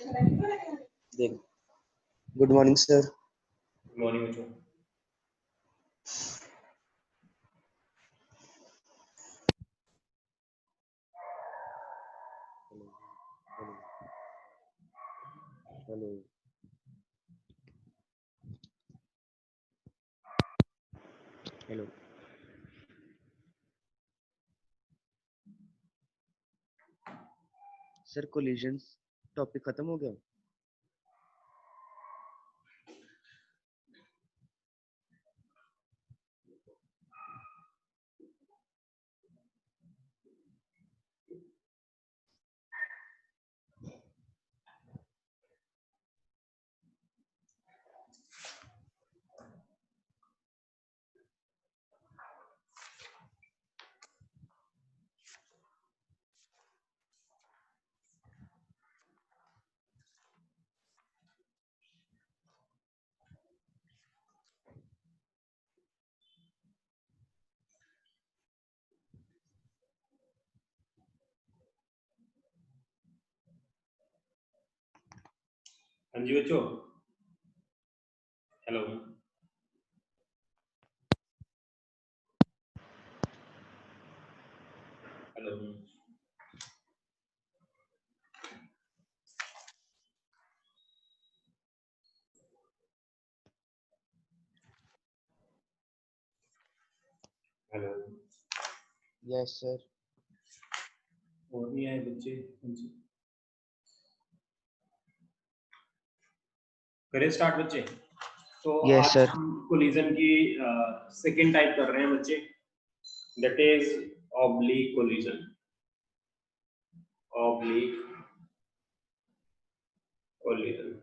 देख good morning sir. Good morning बच्चों। Hello hello sir, collision topic खत्म हो गया? हाँ जी बच्चों, hello. Hello hello. Yes sir. और नहीं आए बच्चे? करें स्टार्ट बच्चे। तो यस आज सर। हम कोलिजन की सेकंड टाइप कर रहे हैं बच्चे, that is oblique collision. Oblique collision.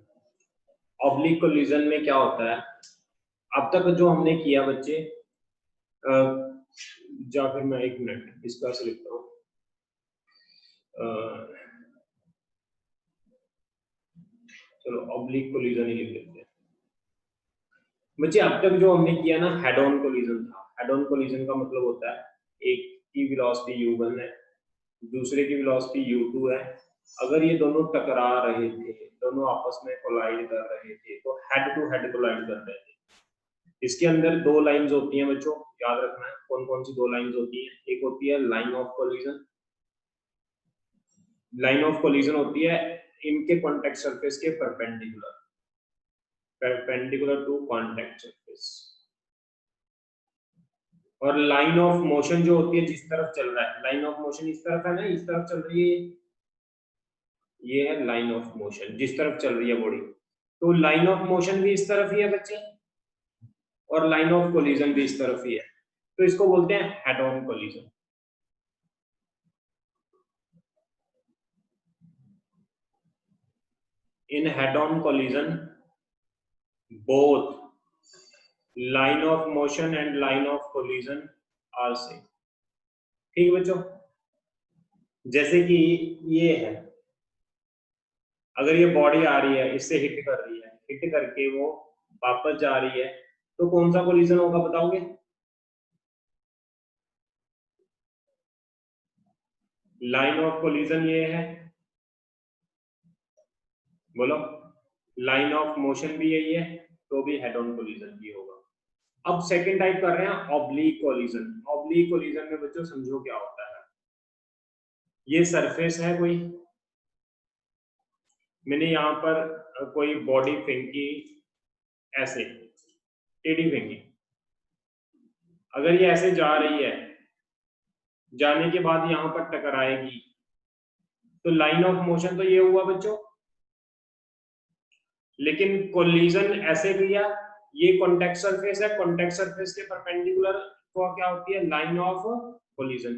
Oblique collision में क्या होता है, अब तक जो हमने किया बच्चे, या फिर मैं एक मिनट इस तरह से लिखता हूँ। चलो ऑब्लिक कोलिजन ही लिख लेते हैं बच्चे। अब तक जो हमने किया ना, हेड ऑन कोलिजन था। हेड ऑन कोलिजन का मतलब होता है एक की वेलोसिटी u1 है, दूसरे की वेलोसिटी u2 है। अगर ये दोनों टकरा रहे थे, दोनों आपस में कोलाइड कर रहे थे, तो हेड टू हेड कोलाइड कर रहे थे। इसके अंदर दो लाइंस होती हैं बच्चों, याद रखना है कौन कौन सी दो लाइंस होती हैं। एक होती है line of collision. Line of collision होती है इनके कॉन्टेक्ट सरफेस के perpendicular, perpendicular to contact surface. और लाइन ऑफ मोशन जो होती है जिस तरफ चल रहा है, लाइन ऑफ मोशन इस तरफ है ना, इस तरफ चल रही है, ये है लाइन ऑफ मोशन जिस तरफ चल रही है बॉडी। तो लाइन ऑफ मोशन भी इस तरफ ही है बच्चे, और लाइन ऑफ कोलिजन भी इस तरफ ही है, तो इसको बोलते हैं head on collision. In head on collision both line of motion and line of collision are same. ठीक है बच्चों, जैसे कि ये है, अगर ये बॉडी आ रही है, इससे हिट कर रही है, हिट करके वो वापस जा रही है, तो कौन सा कोलिजन होगा बताओगे? लाइन ऑफ कोलिजन ये है, बोलो। लाइन ऑफ मोशन भी यही है, तो भी हेड ऑन कोलिजन भी होगा। अब सेकंड टाइप कर रहे हैं ऑब्लिक कोलिजन। ऑब्लिक कोलिजन में बच्चों समझो क्या होता है। ये सरफेस है कोई, मैंने यहाँ पर कोई बॉडी फेंकी, ऐसे टेढ़ी फेंकी। अगर ये ऐसे जा रही है, जाने के बाद यहाँ पर टकराएगी, तो लाइन ऑफ मोशन तो ये हुआ बच्चों। लेकिन कोलिजन ऐसे किया, ये कॉन्टेक्ट सरफेस है, कॉन्टेक्ट सरफेस के परपेंडिकुलर तो क्या होती है? Line of collision.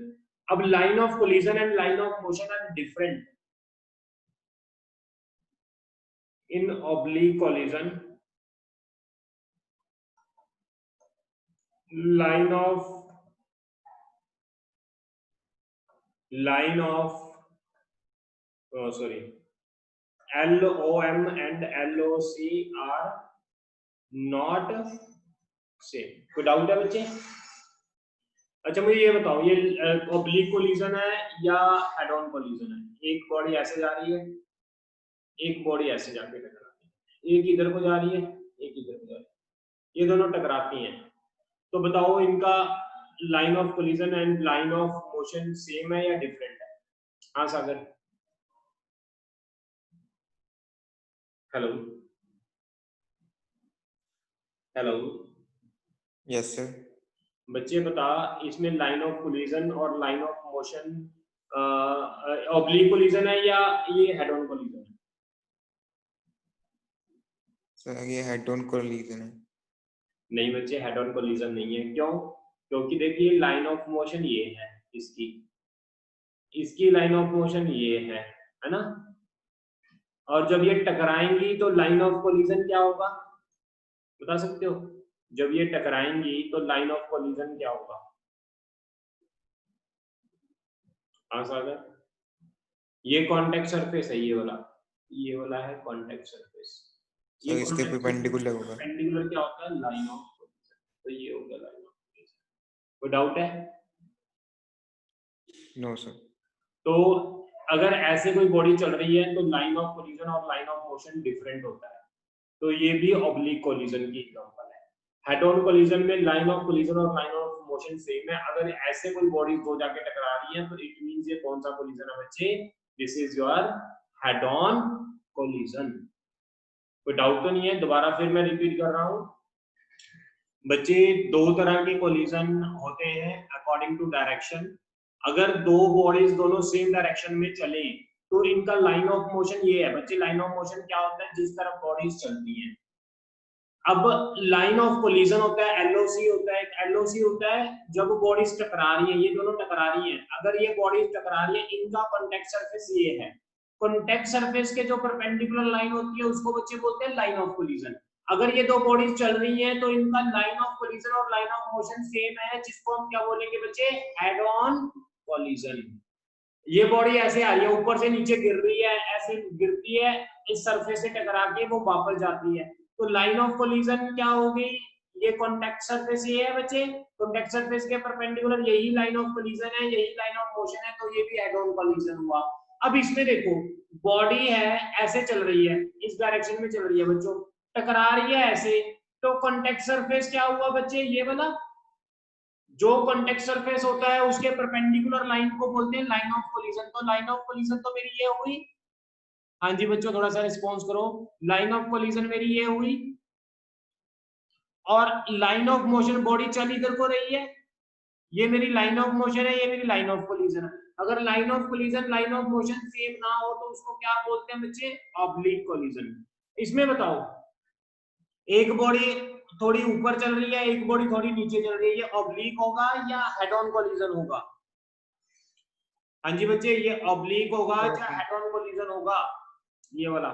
अब line of collision and line of motion are different in oblique collision. line of sorry, LOM and LOC are not same। कोई डाउट है बच्चे? अच्छा मुझे ये बताओ, ये ऑब्लिक कोलिजन है या हेड ऑन कोलिजन है? एक बॉडी ऐसे जा रही है, एक बॉडी ऐसे जाके टकराती है, एक इधर को जा रही है, एक इधर को जा रही है, ये दोनों टकराती हैं। तो बताओ इनका line of collision and line of motion same है या डिफरेंट है? हाँ Sagar. Hello hello yes sir. बच्चे बता, इसमें लाइन ऑफ कोलिजन और line of motion oblique collision है या ये हेड ऑन कोलिजन है? सर ये हेड ऑन कोलिजन है। नहीं बच्चे, हेड ऑन कोलिजन नहीं है। क्यों? क्योंकि देखिए लाइन ऑफ मोशन ये है, इसकी इसकी लाइन ऑफ मोशन ये है ना? और जब ये टकराएंगी तो लाइन ऑफ कोलिजन क्या होगा, बता सकते हो? जब ये टकराएंगी तो लाइन ऑफ कोलिजन क्या होगा? हाँ सागर। ये कॉन्टेक्ट सरफेस है, ये वाला है कॉन्टेक्ट सरफेस। सर इसके परपेंडिकुलर होगा। परपेंडिकुलर क्या होता है? Line of collision. तो ये हो गया लाइन ऑफ कोलिजन। कोई डाउट है? No sir. तो अगर ऐसे कोई बॉडी चल रही है तो लाइन ऑफ कोलिजन और लाइन ऑफ मोशन डिफरेंट होता है, तो ये भी ऑब्लिक कोलिजन की एग्जांपल है। हेड ऑन कोलिजन में लाइन ऑफ कोलिजन और लाइन ऑफ मोशन सेम है। अगर ऐसे कोई बॉडी दो जाके टकरा रही है तो इट मींस ये कौन सा कोलिजन है बच्चे? This is your head on collision. कोई डाउट तो नहीं है? दोबारा फिर मैं रिपीट कर रहा हूं बच्चे, दो तरह के कोलिजन होते हैं अकॉर्डिंग टू डायरेक्शन। अगर दो बॉडीज दोनों सेम डायरेक्शन में चले तो इनका लाइन ऑफ मोशन ये है बच्चे। लाइन ऑफ मोशन क्या होता है? जिस तरफ बॉडीज चलती हैं। अब लाइन ऑफ कोलिजन होता है, एलओसी होता है। एक एलओसी होता है जब बॉडीज टकरा रही है, ये दोनों टकरा रही हैं। अगर ये बॉडीज टकरा रही है, इनका कॉन्टेक्ट सरफेस ये है। कॉन्टेक्ट सरफेस के जो परपेंडिकुलर लाइन होती है उसको बच्चे बोलते हैं लाइन ऑफ कोलिजन। अगर ये दो बॉडीज चल रही हैं तो इनका लाइन ऑफ कोलिजन और लाइन ऑफ मोशन सेम है, जिसको हम क्या बोलेंगे बच्चे? Head on collision. ये बॉडी ऐसे आ रही है, ऊपर से नीचे गिर रही है, ऐसे गिरती है, इस सरफेस से टकरा के वो वापस जाती है, तो लाइन ऑफ कोलिजन क्या होगी? ये कॉन्टेक्ट सरफेस ये है बच्चे, कॉन्टेक्ट सरफेस के परपेंडिकुलर यही लाइन ऑफ कोलिजन है, यही लाइन ऑफ मोशन है, तो ये भी हेड ऑन कोलिजन हुआ। अब इसमें देखो बॉडी है ऐसे चल रही है, इस डायरेक्शन में चल रही है बच्चों, टकरा रही है ऐसे, तो कॉन्टेक्ट सरफेस क्या हुआ बच्चे? ये वाला जो कॉन्टेक्ट सरफेस होता है उसके परपेंडिकुलर लाइन को बोलते हैं लाइन ऑफ कोलिजन। तो लाइन ऑफ कोलिजन तो मेरी ये हुई। हाँ जी बच्चों थोड़ा सा रिस्पॉन्स करो। लाइन ऑफ कोलिजन मेरी ये हुई, और लाइन ऑफ मोशन बॉडी चल इधर को रही है, ये मेरी लाइन ऑफ मोशन है, ये मेरी लाइन ऑफ कोलिजन है। अगर line of collision line of motion same ना हो तो उसको क्या बोलते हैं बच्चे? Oblique collision. इसमें बताओ एक बॉडी थोड़ी ऊपर चल रही है, एक बॉडी थोड़ी नीचे चल रही है, ये ऑब्लिक होगा या हेड ऑन कोलिजन होगा? हाँ जी बच्चे, ये ऑब्लिक होगा या हेड ऑन कोलिजन होगा? ये वाला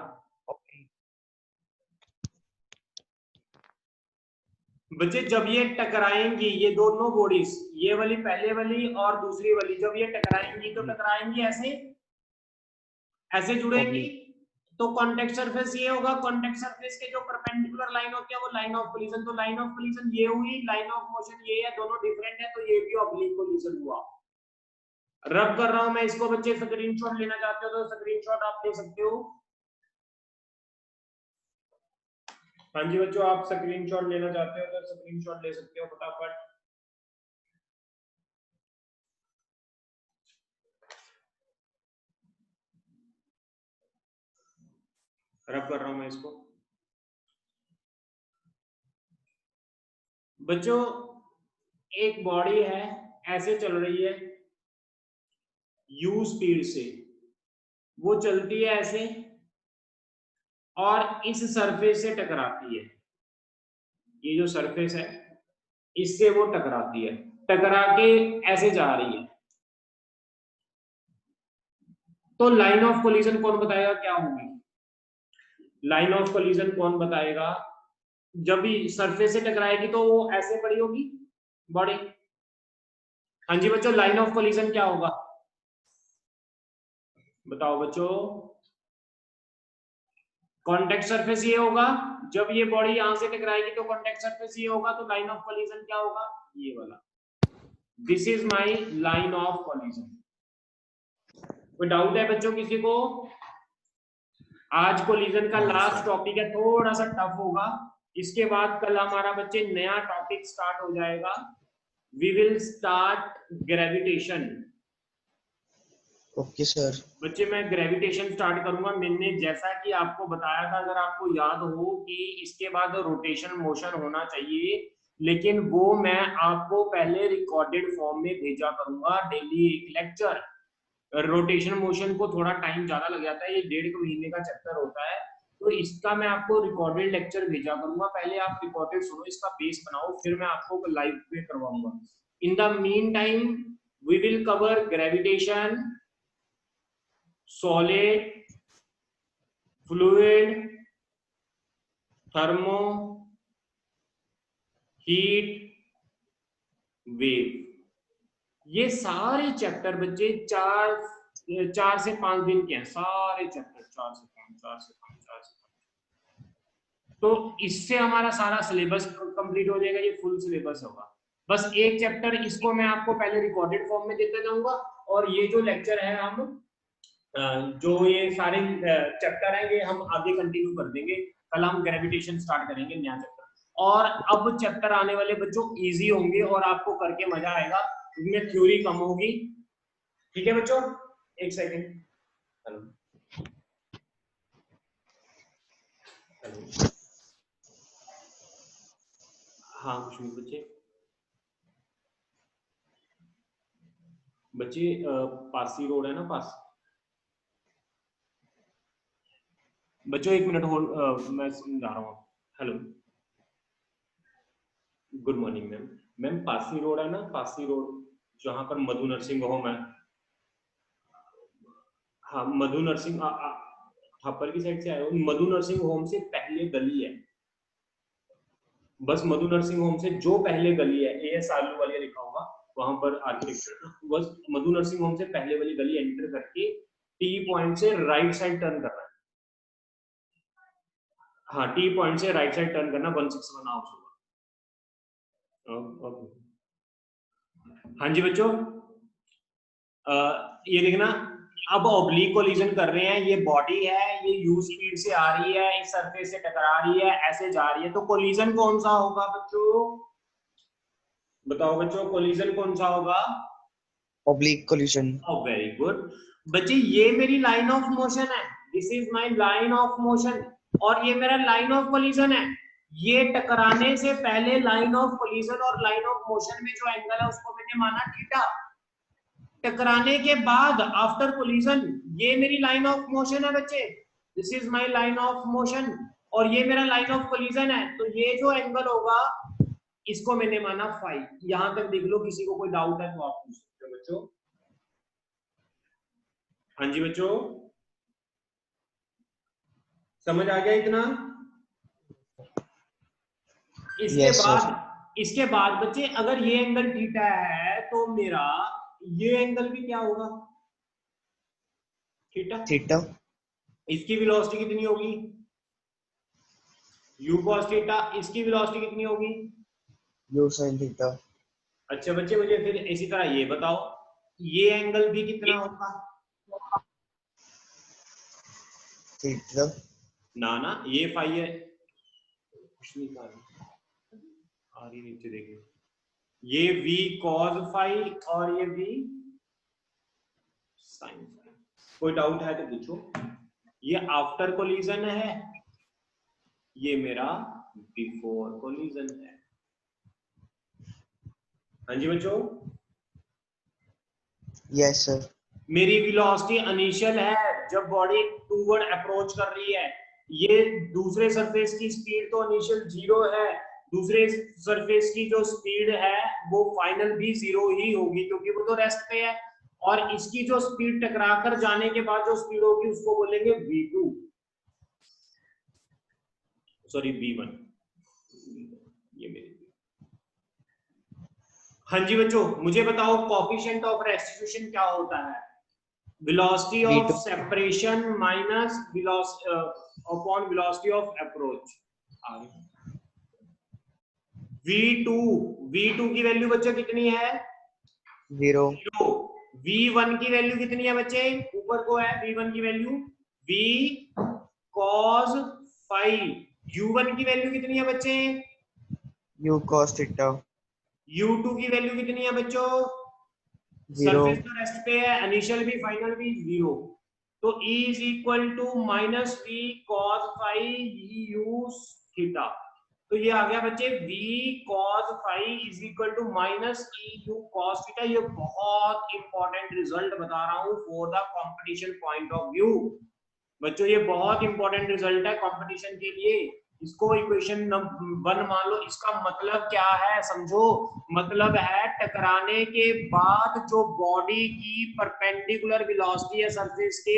बच्चे जब ये टकराएंगी, ये दोनों बॉडीज, ये वाली पहले वाली और दूसरी वाली, जब ये टकराएंगी तो टकराएंगी ऐसे ऐसे जुड़ेंगी, तो कॉन्टेक्ट सरफेस ये होगा। कॉन्टेक्ट सरफेस के जो परपेंडिकुलर लाइन होती है वो लाइन ऑफ कोलिजन। तो लाइन ऑफ कोलिजन ये हुई, लाइन ऑफ मोशन ये है, दोनों डिफरेंट है, तो ये भी ऑब्लिक कोलिजन हुआ। रब कर रहा हूं मैं इसको बच्चे, स्क्रीनशॉट लेना चाहते हो तो स्क्रीनशॉट आप ले सकते हो। हाँ जी बच्चों, आप स्क्रीनशॉट लेना चाहते हो तो स्क्रीनशॉट ले सकते हो फटाफट। रब कर रहा हूं मैं इसको बच्चों। एक बॉडी है ऐसे चल रही है यू स्पीड से, वो चलती है ऐसे और इस सरफेस से टकराती है। ये जो सरफेस है इससे वो टकराती है, टकरा के ऐसे जा रही है। तो लाइन ऑफ कोलिजन कौन बताएगा क्या होगी? लाइन ऑफ कोलिजन कौन बताएगा? जब भी सरफेस से टकराएगी तो वो ऐसे पड़ी होगी बॉडी। हाँ जी बच्चों, लाइन ऑफ कोलिजन क्या होगा बताओ बच्चों? कॉन्टेक्ट सरफेस ये होगा, जब ये बॉडी यहां से टकराएगी तो कॉन्टेक्ट सरफेस ये होगा, तो लाइन ऑफ कोलिजन क्या होगा? ये वाला। This is my line of collision. कोई डाउट है बच्चों किसी को? आज कोलिजन का हाँ, लास्ट सर। टॉपिक है, थोड़ा सा टफ होगा। इसके बाद कल हमारा बच्चे नया टॉपिक स्टार्ट हो जाएगा। We will start gravitation. Okay sir. बच्चे मैं ग्रेविटेशन स्टार्ट करूंगा। मैंने जैसा कि आपको बताया था, अगर आपको याद हो कि इसके बाद रोटेशन मोशन होना चाहिए, लेकिन वो मैं आपको पहले रिकॉर्डेड फॉर्म में भेजा करूंगा, डेली एक लेक्चर। रोटेशन मोशन को थोड़ा टाइम ज्यादा लग जाता है, ये 1.5 महीने का चैप्टर होता है, तो इसका मैं आपको रिकॉर्डेड लेक्चर भेजा करूंगा। पहले आप रिकॉर्डेड सुनो, इसका बेस बनाओ, फिर मैं आपको लाइव में करवाऊंगा। In the meantime we will cover gravitation, solid, fluid, thermo, heat, wave. ये सारे चैप्टर बच्चे 4 से 5 दिन के हैं, सारे चैप्टर 4 से 5। तो इससे हमारा सारा सिलेबस कंप्लीट हो जाएगा, ये फुल सिलेबस होगा। बस एक चैप्टर इसको मैं आपको पहले रिकॉर्डेड फॉर्म में देता जाऊंगा, और ये जो लेक्चर है हम जो ये सारे चैप्टर हैं ये हम आगे कंटिन्यू कर देंगे। कल हम ग्रेविटेशन स्टार्ट करेंगे, नया चैप्टर। और अब चैप्टर आने वाले बच्चों इजी होंगे और आपको करके मजा आएगा, इनमें थ्योरी कम होगी। ठीक है बच्चों, एक सेकेंड। हेलो हेलो, हाँ कुछ बच्चे बच्चे पासी रोड है ना, पास बच्चों 1 मिनट होल्ड, मैं समझा रहा हूँ। Hello, good morning ma'am. Ma'am Pasi road है ना, पासी रोड जहाँ पर मधु नर्सिंग होम है। हाँ मधु नर्सिंग थापर की साइड से आए हो, मधु नर्सिंग होम से पहले गली है, बस मधु नर्सिंग होम से जो पहले गली है, एएस आलू वाली लिखा होगा वहां पर आर्किटेक्चर, बस मधु नर्सिंग होम से पहले वाली गली एंटर करके टी पॉइंट से राइट साइड टर्न करना है। हाँ टी पॉइंट से राइट साइड टर्न करना, 161 हाउस होगा। हाँ जी बच्चों, ये देखना, अब ऑब्लिक कोलिजन कर रहे हैं, ये बॉडी है, ये यू स्पीड से आ रही है, इस सरफेस से टकरा रही है, ऐसे जा रही है, तो कोलिजन कौन सा होगा बच्चों? बताओ बच्चों, कोलिजन कौन सा होगा? Oblique collision. वेरी गुड बच्चे, ये मेरी लाइन ऑफ मोशन है, this is my line of motion, और ये मेरा लाइन ऑफ कोलिजन है। ये टकराने से पहले लाइन ऑफ कोलिजन और लाइन ऑफ मोशन में जो एंगल है उसको मैंने माना थीटा। टकराने के बाद आफ्टर कोलिजन ये मेरी लाइन ऑफ मोशन है बच्चे, this is my line of motion, और ये मेरा लाइन ऑफ कोलिजन है, तो ये जो एंगल होगा इसको मैंने माना फाई। यहां तक देख लो, किसी को कोई डाउट है तो आप पूछ सकते हो बच्चों। हाँ जी बच्चों, समझ आ गया इतना? इसके बाद बच्चे, अगर ये एंगल थीटा है तो मेरा ये एंगल भी क्या होगा? थीटा। थीटा। इसकी वेलोसिटी कितनी होगी? u cos theta. इसकी वेलोसिटी कितनी होगी? u sin theta. अच्छा बच्चे, मुझे फिर इसी तरह ये बताओ, ये एंगल भी कितना होगा? थीटा। ना ये फाई है, कुछ नहीं आ रही नीचे देखिए, ये v cos फाई और ये v sin फाई। कोई डाउट है तो पूछो। ये आफ्टर कोलिजन है, ये मेरा बिफोर कोलिजन है। हाँ जी बच्चों, यस सर। मेरी वेलोसिटी इनिशियल है जब बॉडी टूवर्ड अप्रोच कर रही है, ये दूसरे सरफेस की स्पीड तो इनिशियल 0 है, दूसरे सरफेस की जो स्पीड है वो फाइनल भी 0 ही होगी क्योंकि वो तो रेस्ट पे है, और इसकी जो स्पीड टकरा कर जाने के बाद जो स्पीड होगी उसको बोलेंगे v2, सॉरी v1। ये मेरी, हाँ जी बच्चों, मुझे बताओ कोफिशिएंट ऑफ रेस्टिट्यूशन क्या होता है? Velocity of separation minus upon velocity of approach. v2 की वैल्यू बच्चे कितनी है? 0। v1 की वैल्यू कितनी है बच्चे? ऊपर को है v1 की value v cos phi। u1 की वैल्यू कितनी है बच्चे? u cos थीटा u2 की वैल्यू कितनी है बच्चों? 0 सरफेस तो रेस्ट पे है, इनिशियल भी फाइनल भी 0। तो E is equal to minus V cos phi u theta. तो ये आ गया बच्चे v cos phi is equal to minus EU cos theta. ये बहुत इंपॉर्टेंट रिजल्ट बता रहा हूं for the competition point of view. बच्चों ये बहुत इंपॉर्टेंट रिजल्ट है कंपटीशन के लिए। इसको इक्वेशन 1 मान लो। इसका मतलब क्या है समझो। मतलब है टकराने के बाद जो बॉडी की परपेंडिकुलर वेलोसिटी है सरफेस के,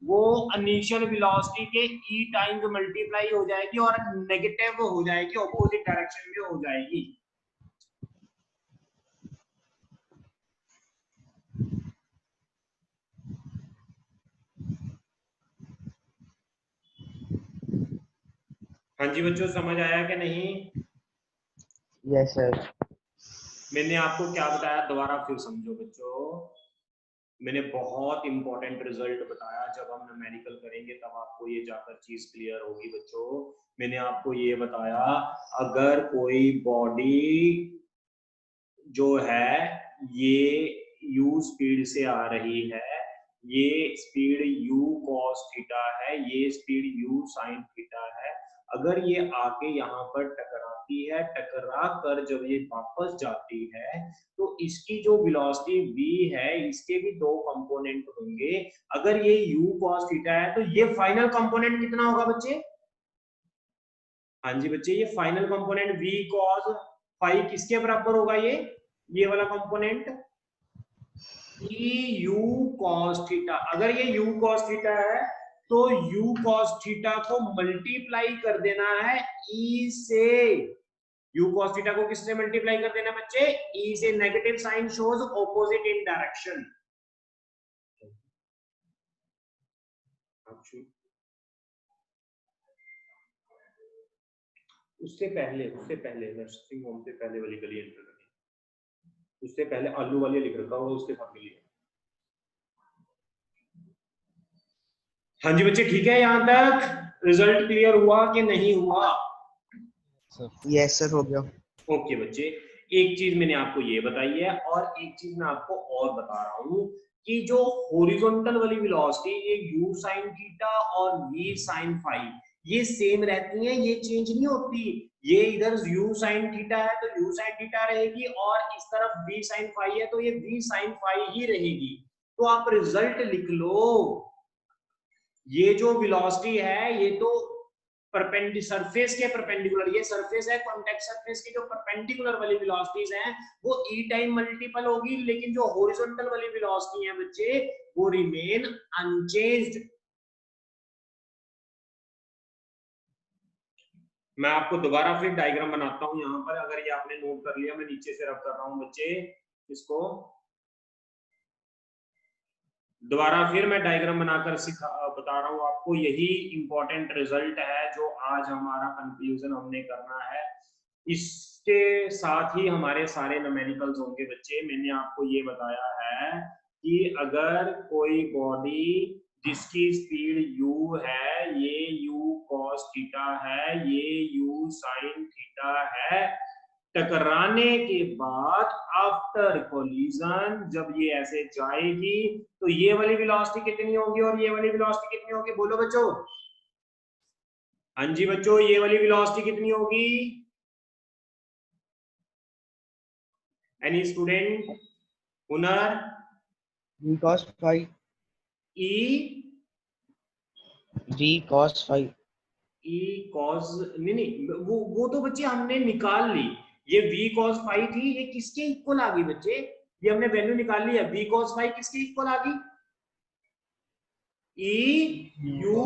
वो इनिशियल वेलोसिटी के e टाइम्स मल्टीप्लाई हो जाएगी और नेगेटिव हो जाएगी, ऑपोजिट डायरेक्शन में हो जाएगी। हाँ जी बच्चों, समझ आया कि नहीं? Yes sir. मैंने आपको क्या बताया दोबारा फिर समझो बच्चों। मैंने बहुत इंपॉर्टेंट रिजल्ट बताया। जब हम न्यूमेरिकल करेंगे तब आपको ये जाकर चीज क्लियर होगी बच्चों। मैंने आपको ये बताया, अगर कोई बॉडी जो है ये u स्पीड से आ रही है, ये स्पीड u cos थीटा है, ये स्पीड u sin थीटा है। अगर ये आके यहाँ पर टकराती है, टकरा कर जब ये वापस जाती है, तो इसकी जो वेलोसिटी v है, इसके भी दो कंपोनेंट होंगे। अगर ये u cos थीटा है तो ये फाइनल कंपोनेंट कितना होगा बच्चे? हाँ जी बच्चे, ये final component v cos phi किसके बराबर होगा? ये वाला कंपोनेंट u cos थीटा। अगर ये u cos थीटा है तो u cos थीटा को मल्टीप्लाई कर देना है e से। u cos थीटा को किससे मल्टीप्लाई कर देना बच्चे? e से। Negative sign shows opposite in direction. उससे पहले नर्सिंग होम से पहले वाली गली एंटर करनी। उससे पहले आलू वाले लिख रखा होगा, उसके साथ मिलिए। हाँ जी बच्चे, ठीक है? यहां तक रिजल्ट क्लियर हुआ कि नहीं हुआ? यस सर, हो गया। ओके बच्चे, एक चीज मैंने आपको ये बताई है और एक चीज मैं आपको और बता रहा हूं कि जो हॉरिजॉन्टल वाली वेलोसिटी, ये u sin थीटा और v sin फाई, ये सेम रहती हैं, ये चेंज नहीं होती। ये इधर u sin थीटा है तो u sin थीटा रहेगी, और इस तरफ v sin फाई है तो ये v sin फाई ही रहेगी। तो आप रिजल्ट लिख लो। ये जो वेलोसिटी है, ये तो सरफेस के परपेंडिकुलर, ये सरफेस है, कॉन्टेक्ट सरफेस के जो परपेंडिकुलर वाली वेलोसिटीज हैं वो e टाइम मल्टीपल होगी, लेकिन जो हॉरिजॉन्टल वाली वेलोसिटी है बच्चे वो रिमेन अनचेंज्ड। मैं आपको दोबारा फिर डायग्राम बनाता हूं यहां पर। अगर ये आपने नोट कर लिया, मैं नीचे से रब कर रहा हूं बच्चे इसको। दोबारा फिर मैं डायग्राम बनाकर बता रहा हूं आपको। यही इंपॉर्टेंट रिजल्ट है जो आज हमारा कंक्लूजन हमने करना है। इसके साथ ही हमारे सारे न्यूमेरिकल्स होंगे बच्चे। मैंने आपको ये बताया है कि अगर कोई बॉडी जिसकी स्पीड u है, ये u cos थीटा है, ये u sin थीटा है, टकराने के बाद आफ्टर कोलिजन जब ये ऐसे जाएगी तो ये वाली वेलोसिटी कितनी होगी और ये वाली वेलोसिटी कितनी होगी? बोलो बच्चों। हाँ जी बच्चों, ये वाली वेलोसिटी कितनी होगी? Any student? हुनर? v cos phi v cos phi cos नहीं, वो तो बच्चे हमने निकाल ली। ये v cos फाई थी, ये किसके इक्वल आ गई बच्चे? ये हमने वैल्यू निकाल ली है। v cos फाई किसके इक्वल आ गई? u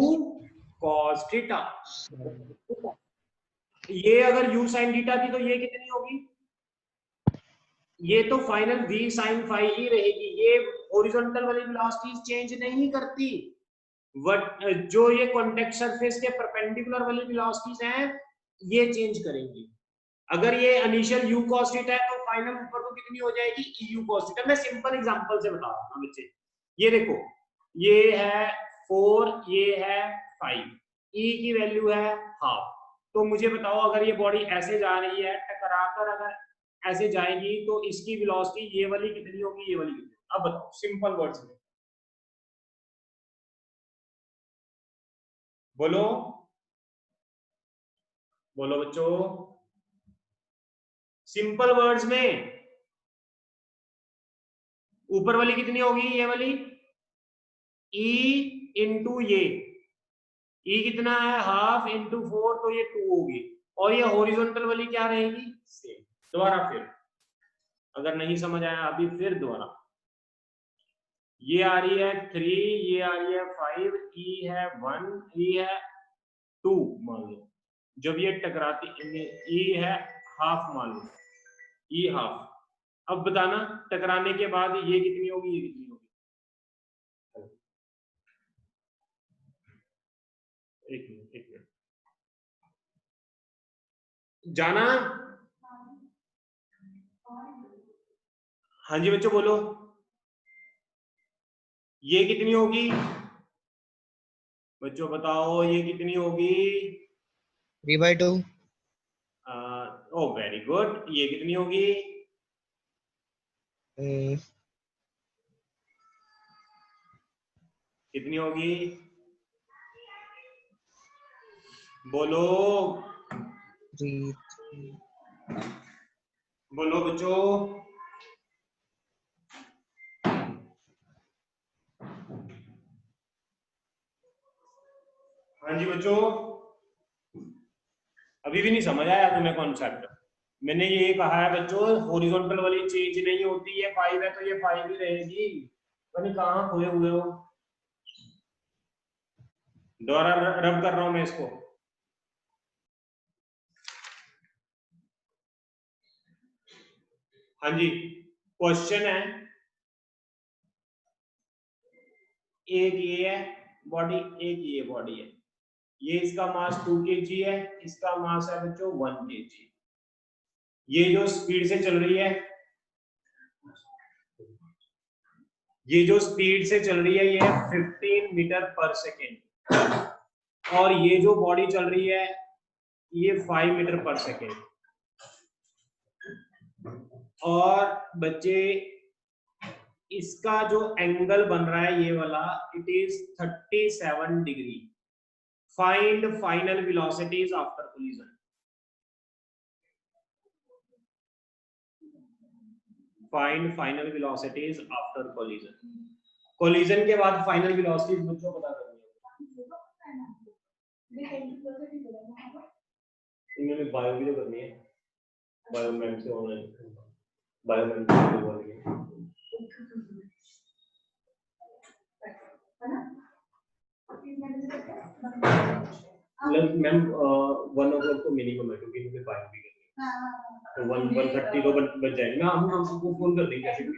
cos theta. ये अगर u sin थीटा थी तो ये कितनी होगी? ये तो फाइनल v sin फाई ही रहेगी। ये हॉरिजॉन्टल वाली वेलोसिटीज चेंज नहीं करती। जो ये कॉन्टेक्ट सरफेस के परपेंडिकुलर वाली वेलोसिटीज हैं ये चेंज करेंगी। अगर ये इनिशियल u cos थीटा है तो फाइनल ऊपर को कितनी हो जाएगी? eu cos theta. मैं सिंपल एग्जांपल से बता रहा हूं बच्चे। ये देखो, ये है 4, ये है 5, ई की वैल्यू है हाफ। तो मुझे बताओ अगर ये बॉडी ऐसे जा रही है टकराकर, अगर ऐसे जाएगी तो इसकी वेलोसिटी ये वाली कितनी होगी, ये वाली कितनी होगी? अब बताओ सिंपल वर्ड्स में बोलो, बोलो बच्चों, सिंपल वर्ड्स में ऊपर वाली कितनी होगी, ये वाली E इंटू ये, E कितना है हाफ इंटू 4, तो ये 2 होगी, और ये हॉरिजॉन्टल वाली क्या रहेगी, सेम। दोबारा फिर अगर नहीं समझ आया अभी फिर दोबारा, ये आ रही है 3, ये आ रही है 5, E है 1, E है 2 मान लो, जब ये टकराती, E है हाफ मान लो, E हाफ। अब बताना टकराने के बाद ये कितनी होगी, ये कितनी होगी? एक मिनट जाना। हाँ जी बच्चों बोलो, ये कितनी होगी बच्चों, बताओ ये कितनी होगी? 3/2। ओ वेरी गुड, ये कितनी होगी? कितनी होगी बोलो, 3। बोलो बच्चों, हाँ जी बच्चों, अभी भी नहीं समझ आया तुम्हें कॉन्सेप्ट? मैंने ये कहा है बच्चों हॉरिजॉन्टल वाली चेंज नहीं होती, ये 5 है तो ये 5 ही रहेगी, पता कहाँ खोए हुए हो। दोबारा रब कर रहा हूं मैं इसको, हाँ जी क्वेश्चन है, एक ये है बॉडी, एक ये बॉडी है, ये इसका मास 2 kg है, इसका मास है बच्चों 1 kg। ये जो स्पीड से चल रही है, ये जो स्पीड से चल रही है ये 15 मीटर पर सेकेंड, और ये जो बॉडी चल रही है ये 5 मीटर पर सेकेंड। और बच्चे इसका जो एंगल बन रहा है ये वाला, it is 37 degree. Find final velocities after collision. Find final velocities after collision. Collision के बाद फाइनल वेलोसिटीज बच्चों पता करनी है, इन्होंने बायो भी तो करनी है, बायोमेंट से ऑनलाइन बायोमेंट से बोल रही है मैम 1 o'clock तो मिनिमम है क्योंकि मुझे बायो भी करनी है, तो 1:30 तो बच जाएगी ना, हम आपको फोन कर देंगे कैसे भी।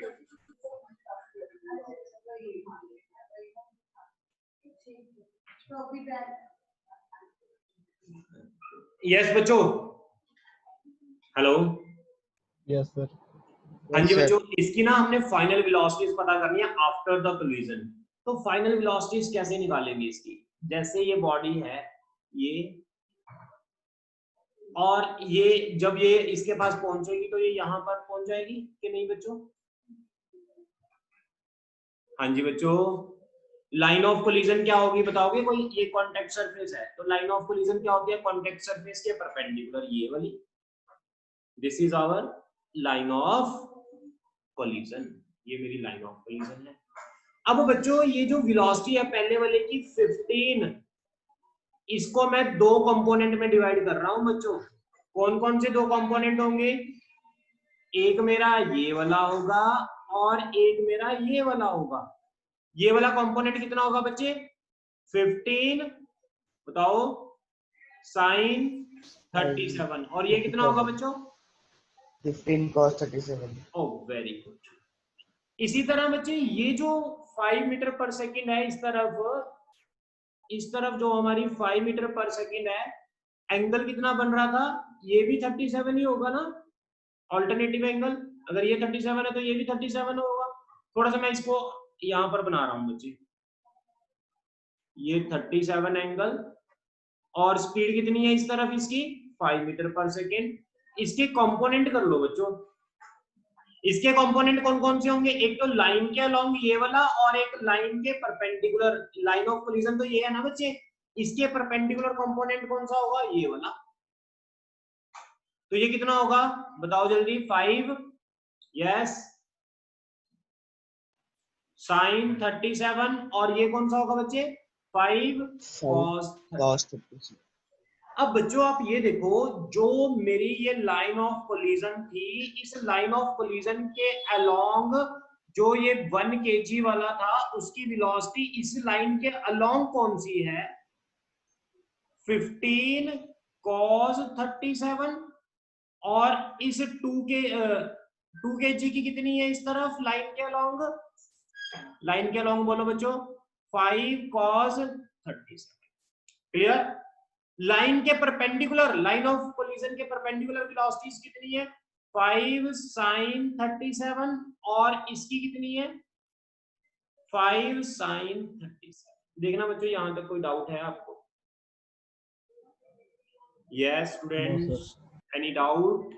यस बच्चों, हेलो, यस सर। हाँ जी बच्चों, इसकी ना हमने फाइनल वेलोसिटीज पता करनी है आफ्टर द कोलिजन। तो फाइनल वेलोसिटीज कैसे निकालेंगे इसकी, जैसे ये बॉडी है ये, और ये जब ये इसके पास पहुंचेगी तो ये यहाँ पर पहुंच जाएगी कि नहीं बच्चों? हाँ जी बच्चों, लाइन ऑफ कोलिजन क्या होगी बताओगे कोई? ये कॉन्टैक्ट सरफेस है, तो लाइन ऑफ कोलिजन क्या होती है? कॉन्टैक्ट सरफेस के परपेंडिकुलर ये वाली, this is our line of collision, ये मेरी लाइन ऑफ कोलिजन है। अब बच्चों ये जो वेलोसिटी है पहले वाले की 15, इसको मैं दो कंपोनेंट में डिवाइड कर रहा हूं बच्चों। कौन कौन से दो कंपोनेंट होंगे? एक मेरा ये वाला होगा और एक मेरा ये वाला होगा। ये वाला कंपोनेंट कितना होगा बच्चे? 15 बताओ साइन 37, और ये कितना होगा बच्चों? 15 cos 37। Oh very good. इसी तरह बच्चे ये जो 5 मीटर पर सेकेंड है, इस तरफ जो हमारी 5 मीटर पर सेकेंड है, एंगल कितना बन रहा था? ये भी 37 ही होगा ना, ऑल्टरनेटिव एंगल। अगर ये 37 है तो ये भी 37 होगा। थोड़ा सा मैं इसको यहां पर बना रहा हूं बच्चे, ये 37 एंगल और स्पीड कितनी है इस तरफ इसकी 5 मीटर पर सेकेंड। इसके कंपोनेंट कर लो बच्चों। इसके कंपोनेंट कौन कौन से होंगे? एक तो लाइन के अलोंग ये वाला और एक लाइन के परपेंडिकुलर। लाइन ऑफ कोलिजन तो ये है ना बच्चे, इसके परपेंडिकुलर कंपोनेंट कौन सा होगा? ये वाला। तो ये कितना होगा बताओ जल्दी? 5 यस साइन 37 और ये कौन सा होगा बच्चे? 5 cos 30। cos 37। अब बच्चों आप ये देखो, जो मेरी ये लाइन ऑफ कोलिजन थी, इस लाइन ऑफ कोलिजन के अलोंग जो ये 1 kg वाला था उसकी वेलोसिटी इस लाइन के अलोंग कौन सी है? 15 cos 37। और इस 2 kg की कितनी है इस तरफ लाइन के अलोंग? लाइन के अलोंग बोलो बच्चों 5 cos 37। क्लियर? लाइन के परपेंडिकुलर, लाइन ऑफ कोलिजन के परपेंडिकुलर वेलोसिटीज कितनी है? 5 sin 37 और इसकी कितनी है? 5 sin 37। देखना बच्चों यहां तक कोई डाउट है आपको? Yes students, any doubt?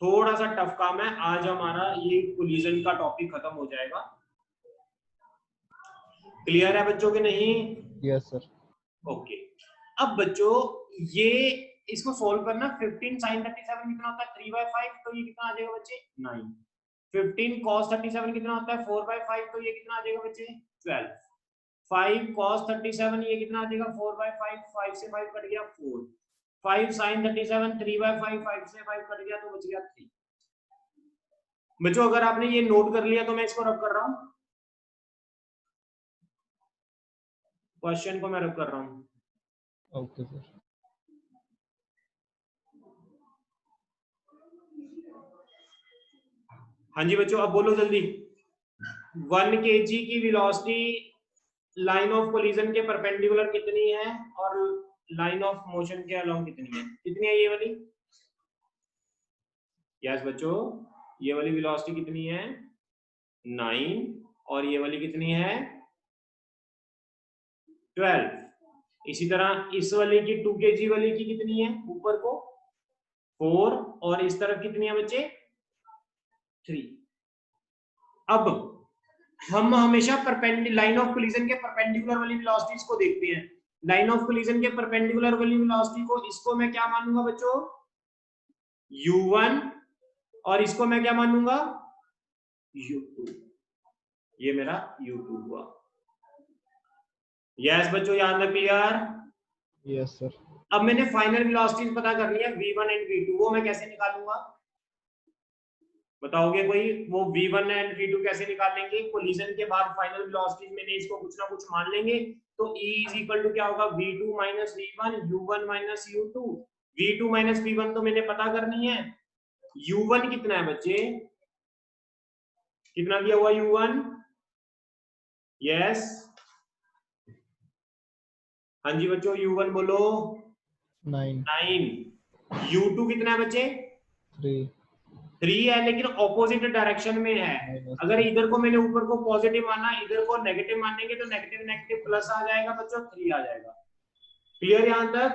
थोड़ा सा टफ काम है आज हमारा, ये कोलिजन का टॉपिक खत्म हो जाएगा। क्लियर है बच्चों के नहीं? Yes sir. ओके। अब बच्चों ये इसको सोल्व करना। 15 sin 37 कितना होता है? 3/5। तो ये कितना आ जाएगा बच्चे? 9। 15 cos 37 कितना होता है? 4/5। तो ये कितना आ जाएगा बच्चे? 12। 5 cos 37 ये कितना आ जाएगा? 4/5। 5 से 5 कट गया 4। 5 sin 37 3/5। 5 से 5 कट गया तो बच गया 3। बच्चों अगर आपने ये नोट कर लिया तो मैं इसको रब कर रहा हूं, क्वेश्चन को मैं रब कर रहा हूं। Okay sir. हाँ जी बच्चों अब बोलो जल्दी। 1 kg की वेलोसिटी लाइन ऑफ कोलिजन के परपेंडिकुलर कितनी है और लाइन ऑफ मोशन के अलोंग कितनी है? कितनी है ये वाली? यस बच्चों, ये वाली वेलोसिटी कितनी है? 9। और ये वाली कितनी है? 12। इसी तरह इस वाली की 2 kg वाली की कितनी है? ऊपर को 4 और इस तरफ कितनी है बच्चे? 3। अब हम हमेशा लाइन ऑफ कोलिजन के परपेंडिकुलर वाली वेलोसिटीज को देखते हैं। लाइन ऑफ कोलिजन के परपेंडिकुलर वाली वेलोसिटी को, इसको मैं क्या मानूंगा बच्चों? u1 और इसको मैं क्या मानूंगा? u2। ये मेरा u2 हुआ। यस बच्चों यहाँ तक क्लियर? Yes sir. अब मैंने फाइनल वेलोसिटीज पता करनी है v1 एंड v2। वो मैं कैसे निकालूंगा बताओगे कोई? वो v1 एंड v2 कैसे निकालेंगे? कोलिजन के बाद फाइनल वेलोसिटीज मैंने इसको कुछ ना कुछ मान लेंगे। तो E इज इक्वल टू क्या होगा? v2 minus v1 u1 minus u2। v2 minus v1 तो मैंने पता करनी है। u1 कितना है बच्चे? कितना दिया हुआ u1? यस हाँ जी बच्चों u1 बोलो। 9। u2 कितना है बच्चे? 3 है, लेकिन ऑपोजिट डायरेक्शन में है। अगर इधर को मैंने ऊपर को पॉजिटिव माना, इधर को नेगेटिव मानेंगे तो नेगेटिव नेगेटिव प्लस आ जाएगा बच्चों, 3 आ जाएगा। क्लियर यहां तक?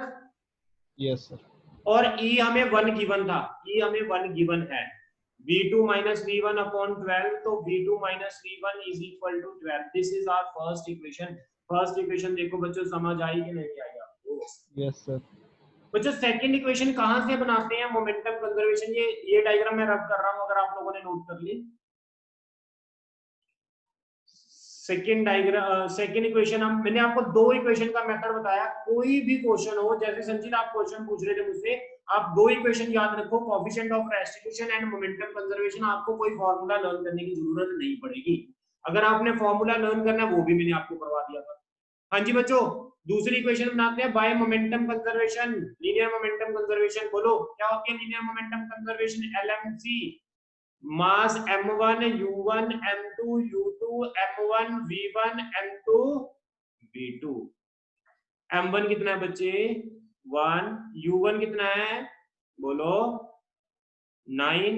Yes sir. और E हमें 1 गिवन था, E हमें 1 गिवन है। v2 minus v1 upon 12। तो v2 minus v1 is equal to 12। This is our first equation. First equation देखो बच्चों समझ आई कि नहीं आई आपको? Yes sir. बच्चों सेकंड इक्वेशन कहां से बनाते हैं? Momentum conservation. ये डायग्राम मैं रब कर रहा हूं, अगर आप लोगों ने नोट कर ली। सेकंड इक्वेशन हम, मैंने आपको 2 इक्वेशन का मेथड बताया। कोई भी क्वेश्चन हो, जैसे संजीत आप क्वेश्चन पूछ रहे थे मुझसे, आप 2 इक्वेशन याद रखो, coefficient of restitution and momentum conservation. आपको कोई फार्मूला लर्न करने की जरूरत नहीं पड़ेगी। अगर आपने फार्मूला लर्न करना है वो भी मैंने आपको करवा दिया था। हाँ जी बच्चों, दूसरी इक्वेशन बनाते हैं by momentum conservation, linear momentum conservation. बोलो क्या होती है linear momentum conservation? LMC, mass m1 u1 m2 u2 m1 v1 m2 v2। m1 कितना है बच्चे? 1। u1 कितना है बोलो? 9।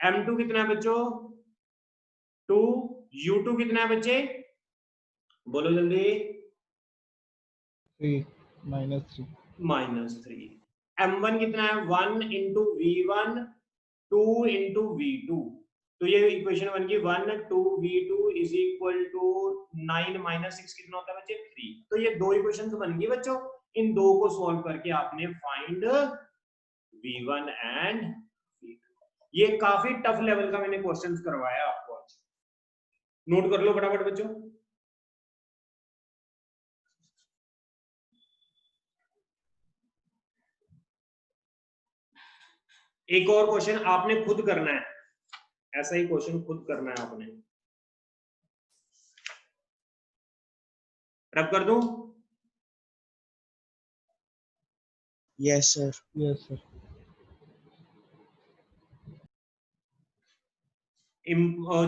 m2 कितना है बच्चों? 2। u2 कितना है बच्चे बोलो जल्दी? 3। -3 -3। m1 कितना है 1 इंटू v1 2 इंटू v2। तो ये इक्वेशन बन गई 1 2 v2 इज इक्वल टू 9 -6 कितना होता है बच्चे 3। तो ये दो इक्वेशंस बन गई बच्चों। इन दो को सॉल्व करके आपने फाइंड v1 एंड v2। ये काफी टफ लेवल का मैंने क्वेश्चंस करवाया आपको आज। नोट कर लो फटाफट बच्चों। एक और क्वेश्चन आपने खुद करना है, ऐसा ही क्वेश्चन खुद करना है आपने। रब कर दूं? Yes, sir. yes sir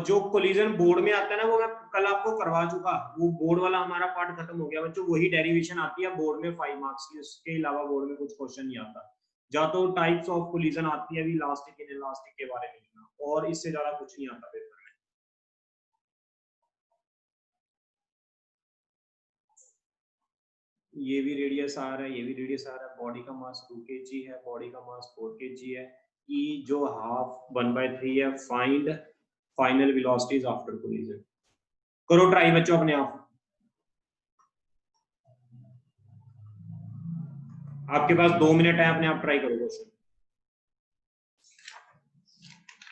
जो कोलिजन बोर्ड में आता है ना वो मैं कल आपको करवा चुका। वो बोर्ड वाला हमारा पार्ट खत्म हो गया बच्चों। वही डेरिवेशन आती है बोर्ड में 5 मार्क्स की, उसके अलावा बोर्ड में कुछ क्वेश्चन नहीं आता। या तो टाइप्स ऑफ कोलिजन आती है, अभी इलास्टिक इनइलास्टिक के बारे में लिखना, और इससे ज्यादा कुछ नहीं आता पेपर में। ये भी रेडियस आ रहा है, ये भी रेडियस आ रहा है। बॉडी का मास 2 kg है, बॉडी का मास 4 kg है। ई जो हाफ 1/3 है। Find final velocities after collision. करो ट्राई बच्चों अपने आप। आपके पास 2 मिनट है, अपने आप ट्राई करो क्वेश्चन।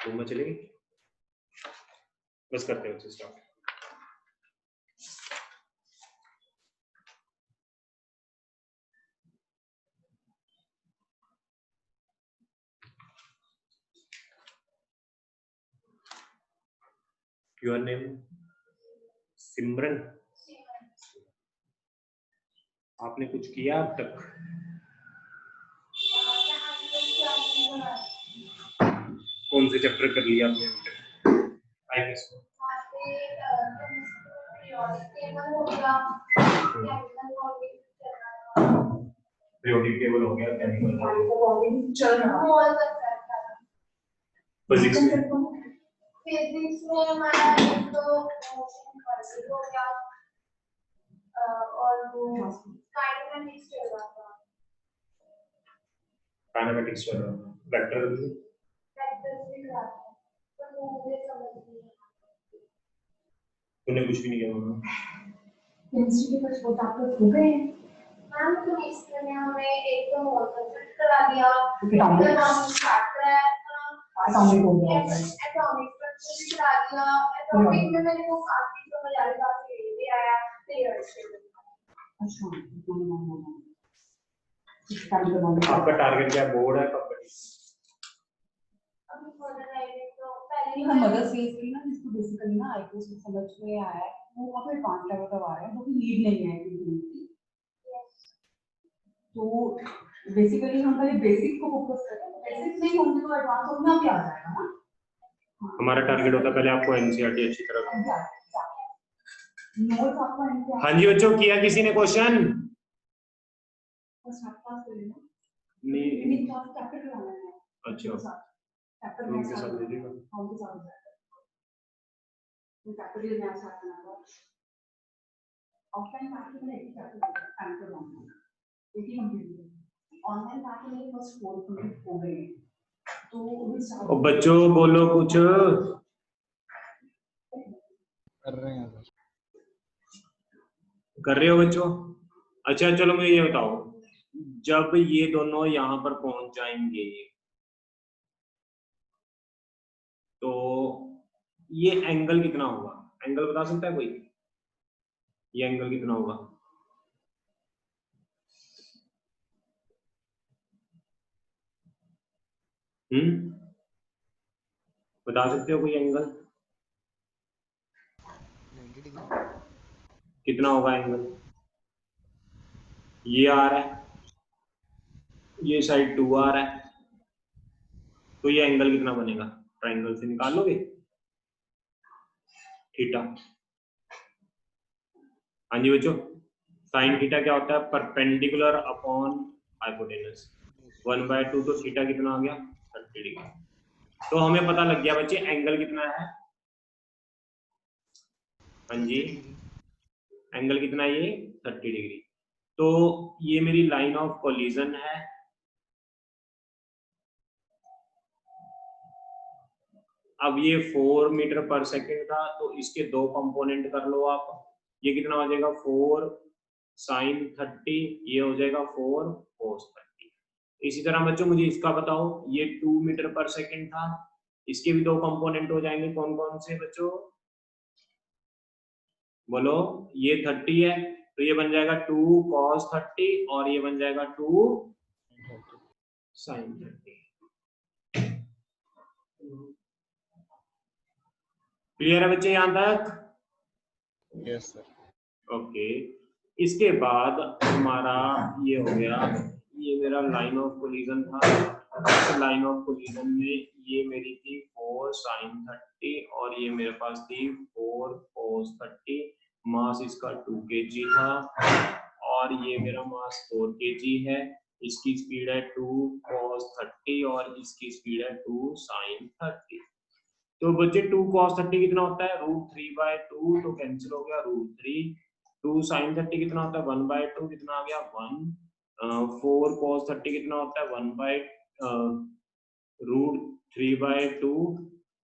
रूम में चलेगी, बस करते हैं स्टार्ट। Your name? सिमरन। आपने कुछ किया अब तक? कौन से चैप्टर कर लिया आपने? पीरियोडिक टेबल हो गया, केमिकल चल रहा फिजिक्स में हमारा एक तो मोशन कंट्रोल हो गया, और वो काइनेमेटिक्स चल रहा था। काइनेमेटिक्स चल रहा था, वेक्टर्स भी रहा था, पर वो मुझे समझ नहीं आया। तूने कुछ भी नहीं किया होगा। केमिस्ट्री के कुछ टॉपिक हो गए मैम। तो इसमें हमें एक तो मोल कंसेप्ट करा दिया, फिर हम स्टार्ट कराया था एटॉमिक हो गया, एटॉमिक स्ट्रक्चर भी करा दिया। एटॉमिक में मैंने वो काफी समझ आ रहा था, ये आया क्लियर से। अच्छा, आपका टारगेट क्या बोर्ड है कब? अभी फर्दर आएंगे तो पहले हम मदर्स फेज की ना, जिसको बेसिकली ना आईक्यूएस में समझ में आया है, वो काफी एडवांस लेवल का आ रहा है, जो कि नीड नहीं है क्योंकि तो बेसिकली हम पहले बेसिक को फोकस करें, बेसिक नहीं होंगे तो एडवांस होना भी आ जाएगा ना। हमारा टारगेट होता है पहले आपको एनसीईआरटी अच्छी तरह नोट्स आपको एनसीईआरटी। हाँ जी बच्चों, किया किसी ने क्वेश्चन? नहीं चैप्टर कराना है। अच्छा, चैप्टर के साथ ले लीजिए। हां के साथ तो चैप्टर के मैं साथ बनाऊंगा। ऑफलाइन चैप्टर में एक चैप्टर टाइम पे बनाऊंगा, एक ही कंप्लीट। ऑनलाइन चैप्टर में फर्स्ट 4 कंप्लीट हो गए, तो बच्चों बोलो कुछ। कर रहे हैं सर। कर रहे हो बच्चों? अच्छा चलो मुझे ये बताओ, जब ये दोनों यहाँ पर पहुंच जाएंगे तो ये एंगल कितना होगा? एंगल बता सकता है कोई? ये एंगल कितना होगा? बता सकते हो कोई एंगल? 90 डिग्री। कितना होगा एंगल? ये आ रहा है, ये साइड 2 आ रहा है, तो ये एंगल कितना बनेगा? ट्रायंगल से निकाल लोगे थीटा। हाँ जी बच्चों, साइन थीटा क्या होता है? Perpendicular upon hypotenuse. 1/2, तो थीटा कितना आ गया? 30 डिग्री। तो हमें पता लग गया बच्चे एंगल कितना है। हाँ जी, एंगल कितना है? ये 30 डिग्री। तो ये मेरी लाइन ऑफ कोलिजन है। अब ये 4 मीटर पर सेकेंड था, तो इसके दो कंपोनेंट कर लो आप। ये कितना हो जाएगा 4 sin 30, ये हो जाएगा 4 cos 30। इसी तरह बच्चों मुझे इसका बताओ, ये 2 मीटर पर सेकेंड था, इसके भी दो कंपोनेंट हो जाएंगे, कौन कौन से बच्चों बोलो। ये 30 है तो ये बन जाएगा 2 cos 30 और ये बन जाएगा 2 sin 30। क्लियर है बच्चे यहां तक? Yes sir. ओके, इसके बाद हमारा ये हो गया, ये मेरा लाइन ऑफ कोलिजन था। लाइन ऑफ कोलिजन में ये मेरी थी 4 sin 30 और ये मेरे पास थी 4 cos 30। मास इसका 2 kg था और ये मेरा मास 4 kg है। इसकी स्पीड है 2 cos 30 और इसकी स्पीड है 2 sin 30। तो बच्चे 2 cos 30 कितना होता है √3/2, तो कैंसिल हो गया √3। 2 sin 30 कितना होता है 1/2, कितना आ गया 1। 4 cos 30 कितना होता है 1/√3/2,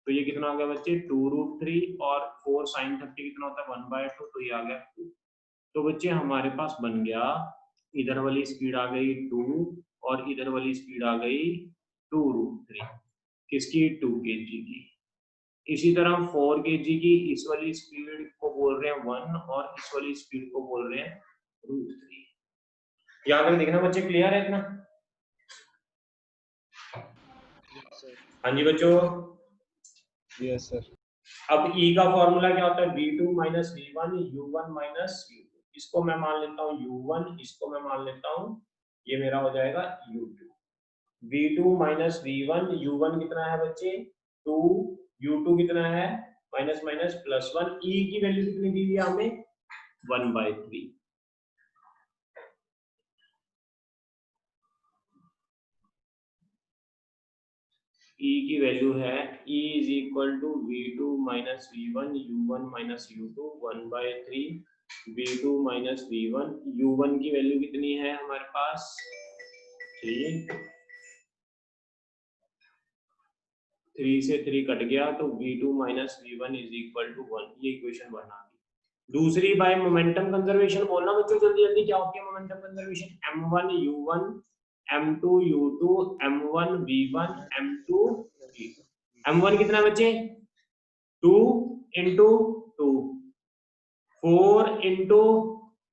तो ये कितना आ गया बच्चे 2√3। और 4 sin 30 कितना होता है 1/2, तो ये आ गया 2। तो बच्चे हमारे पास बन गया, इधर वाली स्पीड आ गई 2 और इधर वाली स्पीड आ गई 2√3, किसकी 2 kg की। इसी तरह 4 kg की इस वाली स्पीड को बोल रहे हैं 1 और इस वाली स्पीड को बोल रहे हैं √3। याद रख देखना बच्चे, क्लियर है इतना? हाँ जी बच्चों। Yes sir. अब E का फॉर्मूला क्या होता है V2 minus V1 U1 minus U2। इसको मैं मान लेता हूँ U1, इसको मैं मान लेता हूँ, ये मेरा हो जाएगा U2। V2 minus V1, U1 कितना है बच्चे 2, U2 कितना है माइनस माइनस प्लस 1। E की वैल्यू कितनी दी हुई है हमें 1/3। E की वैल्यू है E is equal to V2 minus V1 U1 minus U2 1/3। V2 minus V1, U1 की वैल्यू कितनी है हमारे पास 3। 3 से 3 कट गया तो V2 minus V1 is equal to 1। ये इक्वेशन बना दी। दूसरी बाय मोमेंटम कंजर्वेशन बोलना बच्चों जल्दी जल्दी, क्या होती है momentum conservation? M1 U1 M2 U2 M1 V1 M2 V2। M1 कितना है बच्चे 2 into 2, 4 into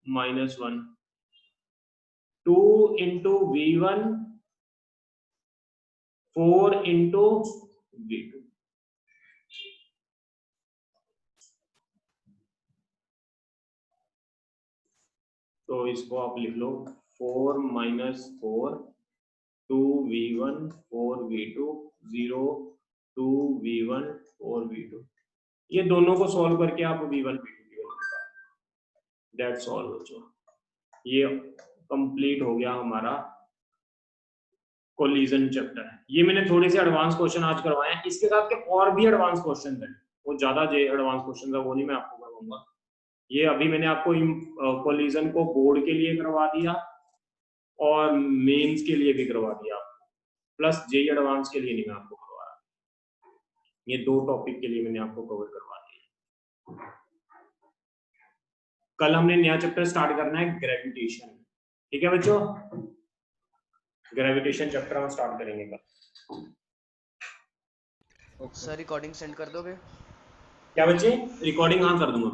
-1, 2 into V1, 4 into V2। तो इसको आप लिख लो 4 minus 4, 2V1 4V2 0 2V1 4V2। ये दोनों को सॉल्व करके आप V1 V2 की वैल्यू निकालो। दैट्स ऑल बच्चों, ये कंप्लीट हो गया हमारा कोलिजन चैप्टर। ये मैंने थोड़े से एडवांस क्वेश्चन आज करवाए हैं, इसके साथ के और भी एडवांस क्वेश्चन हैं, वो ज्यादा एडवांस क्वेश्चन है वो नहीं मैं आपको करवाऊंगा। ये अभी मैंने आपको कोलिजन को बोर्ड के लिए करवा दिया और मेंस के लिए भी करवा दिया, प्लस जेई एडवांस के लिए नहीं मैं आपको करवा रहा। ये दो टॉपिक के लिए मैंने आपको कवर करवा दिया। कल हमने नया चैप्टर स्टार्ट करना है ग्रेविटेशन, ठीक है बच्चों? ग्रेविटेशन चैप्टर हम स्टार्ट करेंगे कल। सर रिकॉर्डिंग सेंड कर दोगे? क्या बच्चे? रिकॉर्डिंग हाँ कर दूंगा।